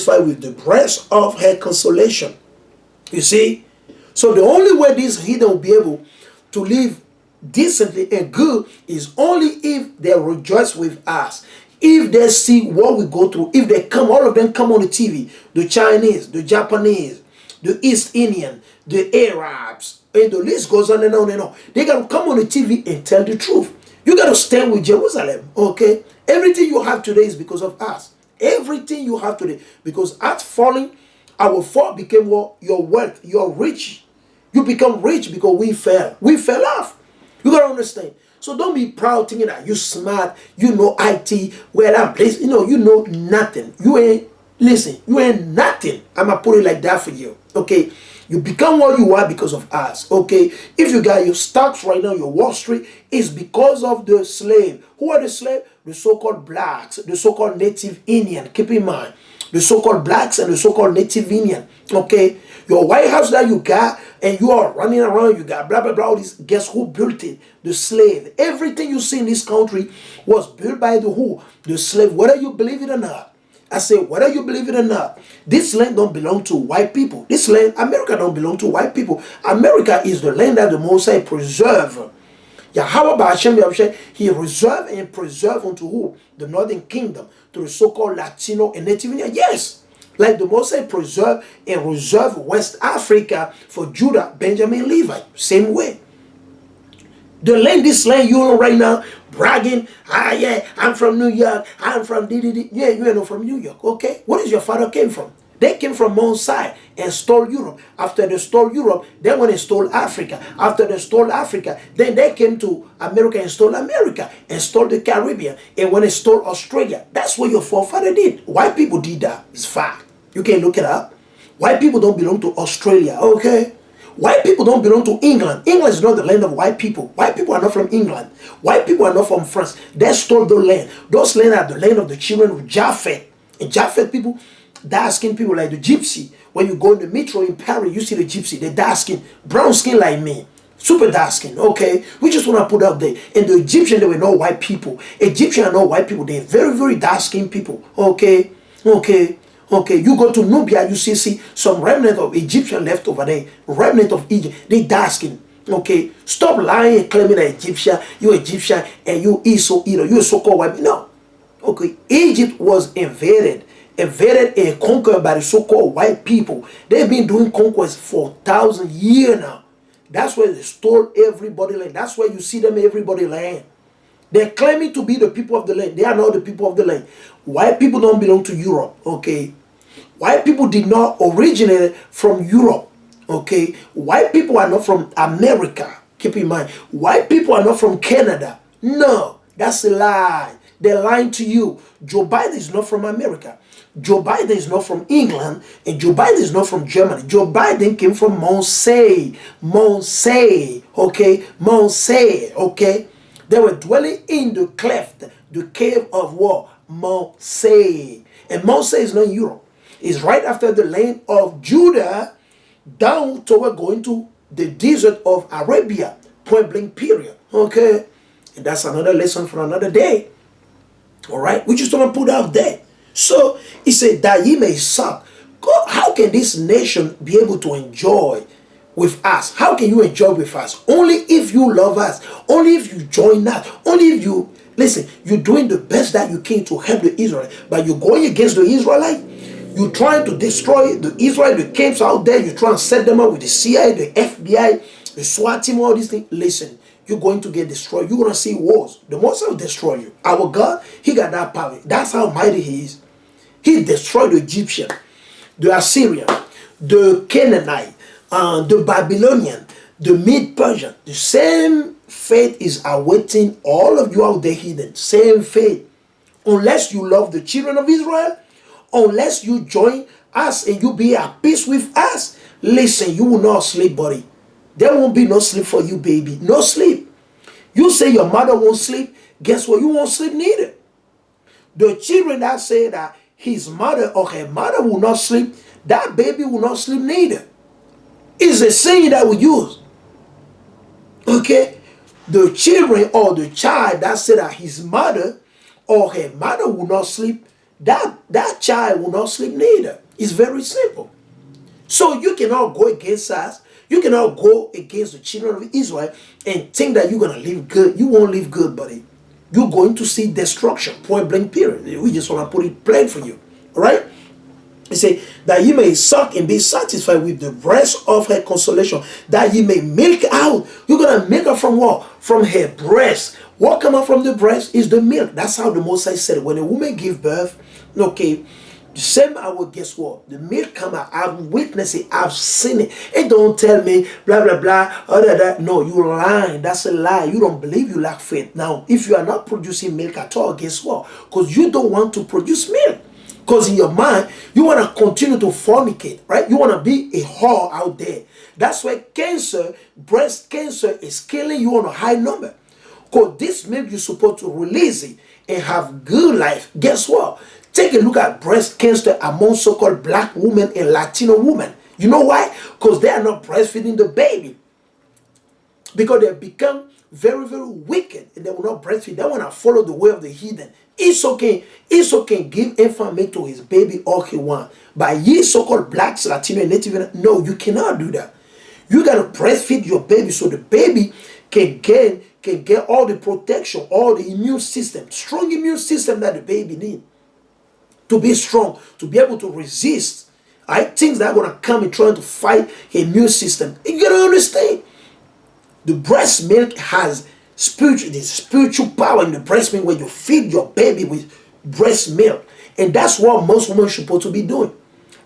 satisfied with the breast of her consolation. You see? So the only way these heathen will be able to live decently and good is only if they rejoice with us. If they see what we go through, if they come, all of them come on the TV, the Chinese, the Japanese, the East Indian, the Arabs, and the list goes on and on and on. They got to come on the TV and tell the truth. You got to stand with Jerusalem, okay? Everything you have today is because of us. Everything you have today, because us falling, our fall became what? Your wealth, you're rich. You become rich because we fell. We fell off. You got to understand. So don't be proud thinking that you smart, you know IT, well I'm placed. You know nothing. You ain't, listen, you ain't nothing. I'm going to put it like that for you. Okay? You become what you are because of us. Okay? If you got your stocks right now, your Wall Street, is because of the slave. Who are the slave? The so-called blacks, the so-called native Indian. Keep in mind. The so-called blacks and the so-called native Indian. Okay? Your White House that you got, and you are running around, you got blah, blah, blah, all this. Guess who built it? The slave. Everything you see in this country was built by the who? The slave, whether you believe it or not. I say, whether you believe it or not, this land don't belong to white people. This land, America don't belong to white people. America is the land that the Most High preserve. Yahweh Hashem, he reserved and preserved unto who? The Northern Kingdom, to the so-called Latino and Native Indian. Yes. Like the Most High preserve and reserve West Africa for Judah, Benjamin, Levi. Same way. The land, this land you know right now, bragging, yeah, I'm from New York, I'm from DDD. Yeah, you ain't no from New York, okay? What is your father came from? They came from Mount Sinai and stole Europe. After they stole Europe, then when they stole Africa. After they stole Africa, then they came to America and stole America and stole the Caribbean. And when they stole Australia, that's what your forefather did. White people did that. It's fact. You can look it up. White people don't belong to Australia, okay? White people don't belong to England. England is not the land of white people. White people are not from England. White people are not from France. They stole the land. Those lands are the land of the children of Japhet. And Japhet people, dark-skinned people like the gypsy. When you go in the metro in Paris, you see the gypsy. They're dark-skinned, brown skin like me. Super dark-skinned, okay? We just want to put out there. And the Egyptians, they were not white people. Egyptians are not white people. They're very, very dark-skinned people, okay? Okay. Okay, you go to Nubia, you see some remnant of Egyptian left over there. Remnant of Egypt. They dark skin. Okay, stop lying and claiming that you're Egyptian, and you Esau, you're so-called white. No. Okay, Egypt was invaded and conquered by the so-called white people. They've been doing conquest for 1,000 years now. That's where they stole everybody land. That's why you see them everybody land. They're claiming to be the people of the land. They are not the people of the land. White people don't belong to Europe, okay? White people did not originate from Europe, okay? White people are not from America. Keep in mind, white people are not from Canada. No, that's a lie. They're lying to you. Joe Biden is not from America. Joe Biden is not from England, and Joe Biden is not from Germany. Joe Biden came from Mont-Say, okay? Mont-Say, okay? They were dwelling in the cleft, the cave of what? Mont-Say. And Mont-Say is not in Europe. It's right after the land of Judah, down toward going to the desert of Arabia, point blank period. Okay? And that's another lesson for another day. All right? We just want to put out there. So, he said that ye may suck. God, how can this nation be able to enjoy with us? How can you enjoy with us? Only if you love us. Only if you join us. Only if you, listen, you're doing the best that you can to help the Israelites. But you're going against the Israelites. You're trying to destroy the Israel, the camps out there. You're trying to set them up with the CIA, the FBI, the SWAT team, all these things. Listen, you're going to get destroyed. You're going to see wars. The Most High will destroy you. Our God, he got that power. That's how mighty he is. He destroyed the Egyptian, the Assyrian, the Canaanite, the Babylonian, the Mid-Persian. The same fate is awaiting all of you out there hidden. Same fate. Unless you love the children of Israel, unless you join us and you be at peace with us, listen, you will not sleep, buddy. There won't be no sleep for you, baby. No sleep. You say your mother won't sleep. Guess what? You won't sleep neither. The children that say that his mother or her mother will not sleep, that baby will not sleep neither. It's a saying that we use. Okay? The children or the child that said that his mother or her mother will not sleep, that child will not sleep neither. It's very simple. So you cannot go against us. You cannot go against the children of Israel and think that you're going to live good. You won't live good, buddy. You're going to see destruction. Point blank period. We just want to put it plain for you. All right? He say that ye may suck and be satisfied with the breast of her consolation, that ye may milk out. You're going to milk her from what? From her breast. What come out from the breast is the milk. That's how the Moses said it. When a woman give birth, okay, the same hour, guess what? The milk come out. I've witnessed it. I've seen it. And don't tell me, blah, blah, blah, other that. No, you're lying. That's a lie. You don't believe, you lack faith. Now, if you are not producing milk at all, guess what? Because you don't want to produce milk. Because in your mind, you want to continue to fornicate, right? You want to be a whore out there. That's why cancer, breast cancer, is killing you on a high number. Because this milk you're supposed to release it and have good life. Guess what? Take a look at breast cancer among so-called black women and Latino women. You know why? Because they are not breastfeeding the baby. Because they become very, very wicked and they will not breastfeed. They want to follow the way of the heathen. It's okay. It's okay. Give infant milk to his baby all he wants. But ye so-called blacks, Latino, and Native, no, you cannot do that. You got to breastfeed your baby so the baby can get all the protection, all the immune system, strong immune system that the baby needs to be strong, to be able to resist. Right? Things that are going to come and trying to fight the immune system. You got to understand. The breast milk has spiritual power in the breast milk when you feed your baby with breast milk. And that's what most women are supposed to be doing.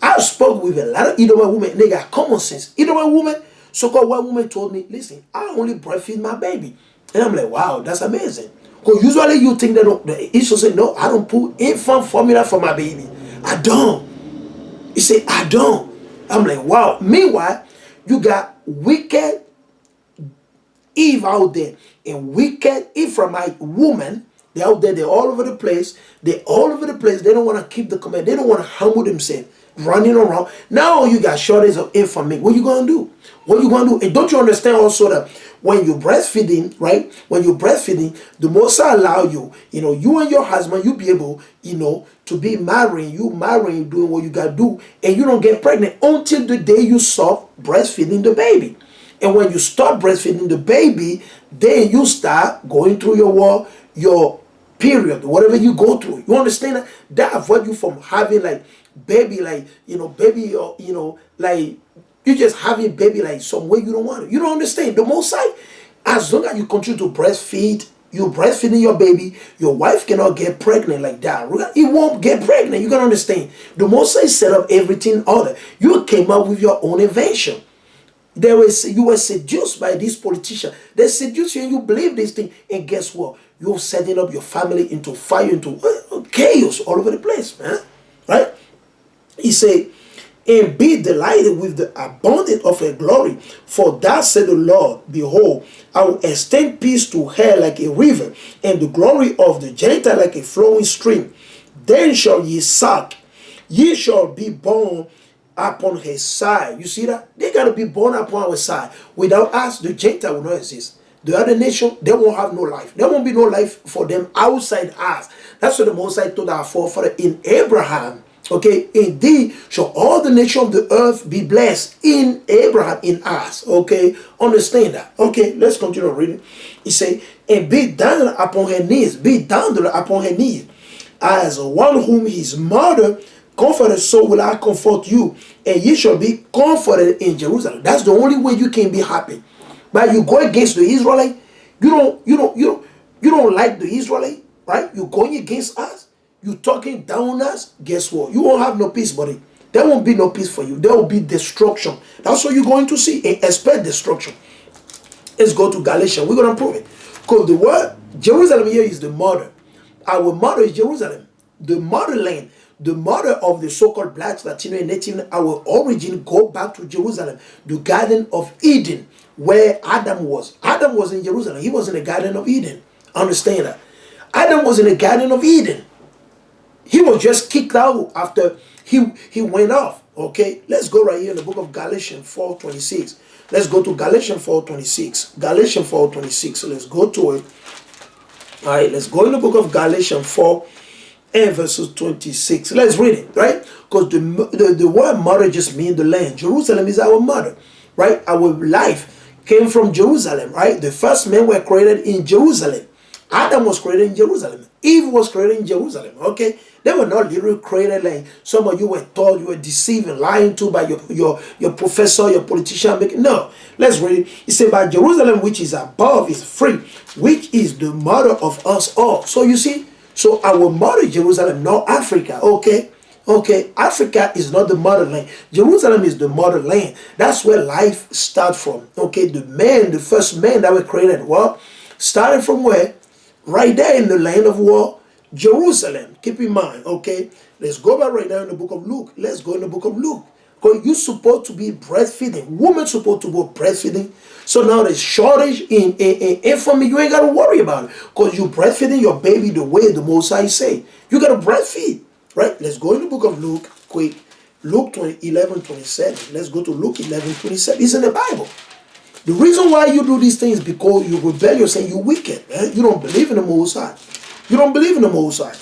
I spoke with a lot of Edomite women, and they got common sense. Edomite women, so-called white woman told me, listen, I only breastfeed my baby. And I'm like, wow, that's amazing. Because usually you think that the issue say, no, I don't put infant formula for my baby. I don't. He said, I don't. I'm like, wow. Meanwhile, you got wicked Eve out there and wicked Ephraimite woman. They're out there, they're all over the place. They're all over the place. They don't want to keep the command. They don't want to humble themselves, running around. Now you got shortage of infant. What you going to do? What you going to do? And don't you understand also that when you're breastfeeding, right? When you're breastfeeding, the Most High allow you, you and your husband, you be able, to be marrying, doing what you got to do, and you don't get pregnant until the day you stop breastfeeding the baby. And when you start breastfeeding the baby, then you start going through your period, whatever you go through. You understand that? That avoid you from having baby, like you just having baby like some way you don't want it. You don't understand. The Most High, as long as you continue to breastfeed, you're breastfeeding your baby, your wife cannot get pregnant like that. It won't get pregnant. You gotta understand. The Most High set up everything in order. You came up with your own invention. You were seduced by these politicians. They seduce you and you believe this thing. And guess what? You're setting up your family into fire, into chaos all over the place, man. Right? He said, and be delighted with the abundance of her glory. For thus said the Lord, behold, I will extend peace to her like a river, and the glory of the Gentile like a flowing stream. Then shall ye suck, ye shall be born upon her side. You see that? They got to be born upon our side. Without us, the Gentile will not exist. The other nation, they won't have no life. There won't be no life for them outside us. That's what the Most High told our forefather in Abraham. Okay, indeed, shall all the nations of the earth be blessed in Abraham, in us. Okay, understand that. Okay, let's continue reading. He say, and be down upon her knees, as one whom his mother comforted, so will I comfort you, and ye shall be comforted in Jerusalem. That's the only way you can be happy. But you go against the Israelite, you don't like the Israelite, right? You're going against us. You talking down on us, guess what? You won't have no peace, buddy. There won't be no peace for you. There will be destruction. That's what you're going to see, and expect destruction. Let's go to Galatians. We're going to prove it. Because the word Jerusalem here is the mother. Our mother is Jerusalem, the motherland, the mother of the so-called blacks, Latino, and Native. Our origin go back to Jerusalem, the Garden of Eden, where Adam was. Adam was in Jerusalem. He was in the Garden of Eden. Understand that? Adam was in the Garden of Eden. He was just kicked out after he went off. Okay, let's go right here in the book of Galatians 4:26. Let's go to Galatians 4:26. Galatians 4:26. So let's go to it. All right, let's go in the book of Galatians 4 and verses 26. Let's read it, right? Because the word mother just means the land. Jerusalem is our mother, right? Our life came from Jerusalem, right? The first men were created in Jerusalem. Adam was created in Jerusalem. Eve was created in Jerusalem. Okay, they were not literally created like some of you were told, you were deceived and lying to by your professor, your politician. No, let's read it. It says, "By Jerusalem, which is above, is free, which is the mother of us all." So you see, so our mother is Jerusalem, not Africa. Okay. Okay, Africa is not the motherland. Jerusalem is the motherland. That's where life starts from. Okay, the first man that were created, well, started from where? Right there in the land of war, Jerusalem. Keep in mind, okay? Let's go back right now in the book of Luke. Let's go in the book of Luke. Because you're supposed to be breastfeeding. Women's supposed to go breastfeeding. So now there's shortage in infant. You ain't got to worry about it. Because you're breastfeeding your baby the way the Most High say. You got to breastfeed. Right? Let's go in the book of Luke quick. Luke 11:27. Let's go to Luke 11:27. It's in the Bible. The reason why you do these things is because you're rebellious and you're wicked. You don't believe in the Most High. You don't believe in the Most High.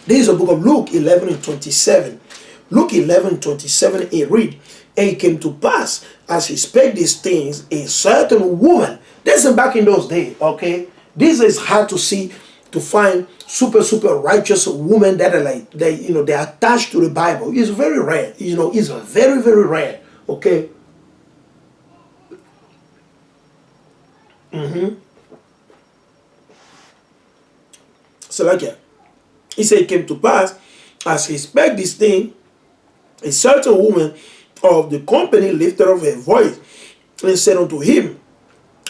This is the book of Luke 11:27. Luke 11:27, it read, "And it came to pass, as he spake these things, a certain woman." This is back in those days, okay? This is hard to see, to find super righteous women that are like, they're attached to the Bible. It's very rare. It's very rare, okay? So like that. He said, "It came to pass, as he spake this thing, a certain woman of the company lifted up her voice and said unto him,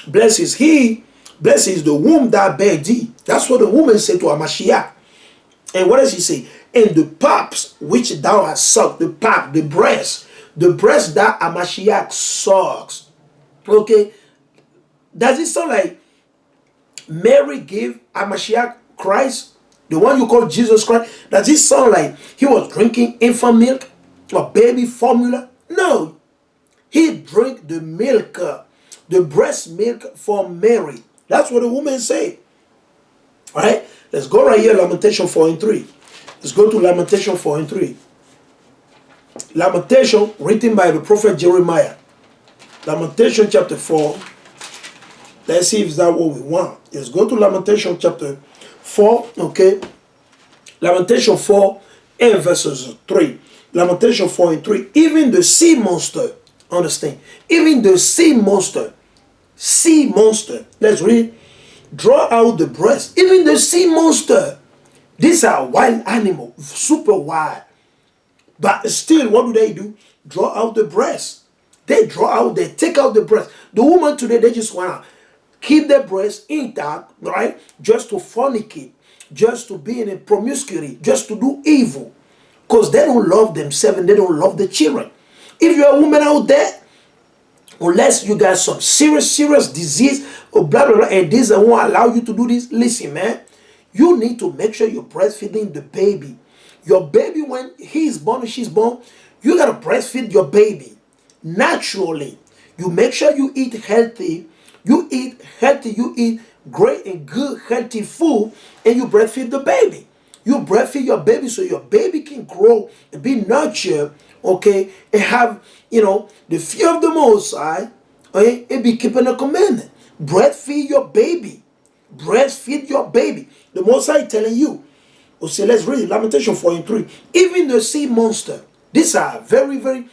Blessed is he, blessed is the womb that bare thee." That's what the woman said to Amashiach. And what does he say? "And the paps which thou hast sucked," the pap, the breast that Amashiach sucks. Okay, does it sound like Mary gave Amashiach Christ, the one you call Jesus Christ? Does it sound like he was drinking infant milk or baby formula? No, he drank the milk, the breast milk from Mary. That's what the woman said. All right, let's go right here, Lamentation 4:3. Let's go to Lamentation 4:3. Lamentation written by the prophet Jeremiah. Lamentation chapter 4. Let's see if that's what we want. Let's go to Lamentation chapter 4, okay? Lamentation 4 and verses 3. Lamentation 4:3. Even the sea monster, understand? Even the sea monster, let's read. Draw out the breast. Even the sea monster. These are wild animals, super wild. But still, what do? Draw out the breast. They take out the breast. The woman today, they just want to keep their breast intact, right? Just to fornicate, just to be in a promiscuity, just to do evil. Because they don't love themselves and they don't love the children. If you're a woman out there, unless you got some serious disease or blah, blah, blah, and this won't allow you to do this, listen, man, you need to make sure you're breastfeeding the baby. Your baby, when he's born or she's born, you got to breastfeed your baby naturally. You make sure you eat healthy. You eat great and good healthy food, and you breastfeed the baby. You breastfeed your baby so your baby can grow and be nurtured, okay, and have, the fear of the Most High, okay, and be keeping the commandment. Breastfeed your baby. Breastfeed your baby. The Most High telling you. Okay, let's read Lamentation 4:3. Even the sea monster. These are very, very,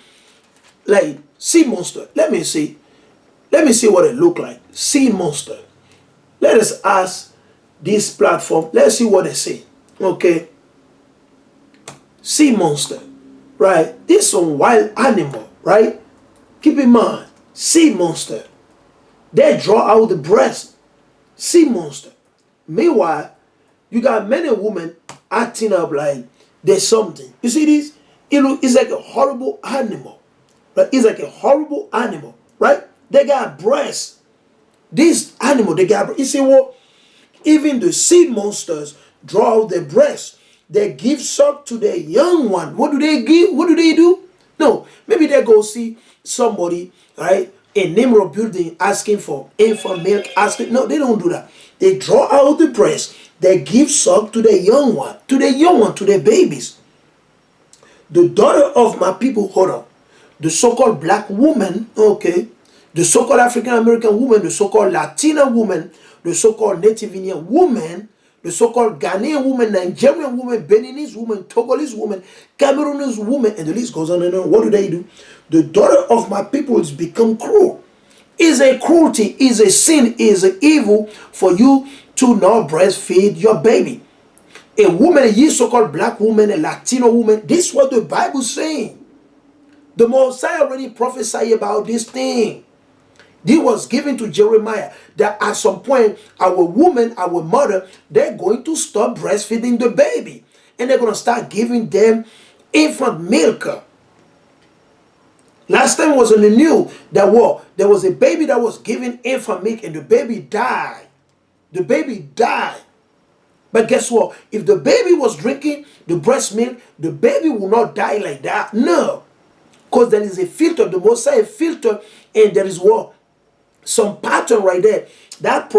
like, sea monster. Let me see what it look like. Sea monster. Let us ask this platform. Let's see what they say. Okay. Sea monster. Right? This is some wild animal. Right? Keep in mind. Sea monster. They draw out the breast. Sea monster. Meanwhile, you got many women acting up like there's something. You see this? It's like a horrible animal. Right? It's like a horrible animal. Right? They got breasts. This animal, they got breasts. You see what? Even the sea monsters draw out their breasts. They give suck to their young one. What do they give? What do they do? No. Maybe they go see somebody, right, in Nimrod building asking for infant milk. No, they don't do that. They draw out the breast. They give suck to the young one, to the babies. The daughter of my people, hold on, the so-called black woman, okay, the so-called African American woman, the so-called Latina woman, the so-called Native Indian woman, the so-called Ghanaian woman, Nigerian woman, Beninese woman, Togolese woman, Cameroonese woman, and the list goes on and on. What do? The daughter of my people has become cruel. Is a cruelty, is a sin, is an evil for you to not breastfeed your baby. A woman, a so-called black woman, a Latino woman, this is what the Bible is saying. The Messiah already prophesied about this thing. This was given to Jeremiah that at some point, our woman, our mother, they're going to stop breastfeeding the baby. And they're going to start giving them infant milk. Last time was in the news that what? There was a baby that was given infant milk and the baby died. The baby died. But guess what? If the baby was drinking the breast milk, the baby will not die like that. No. Because there is a filter, the Messiah filter, and there is what? Some pattern right there that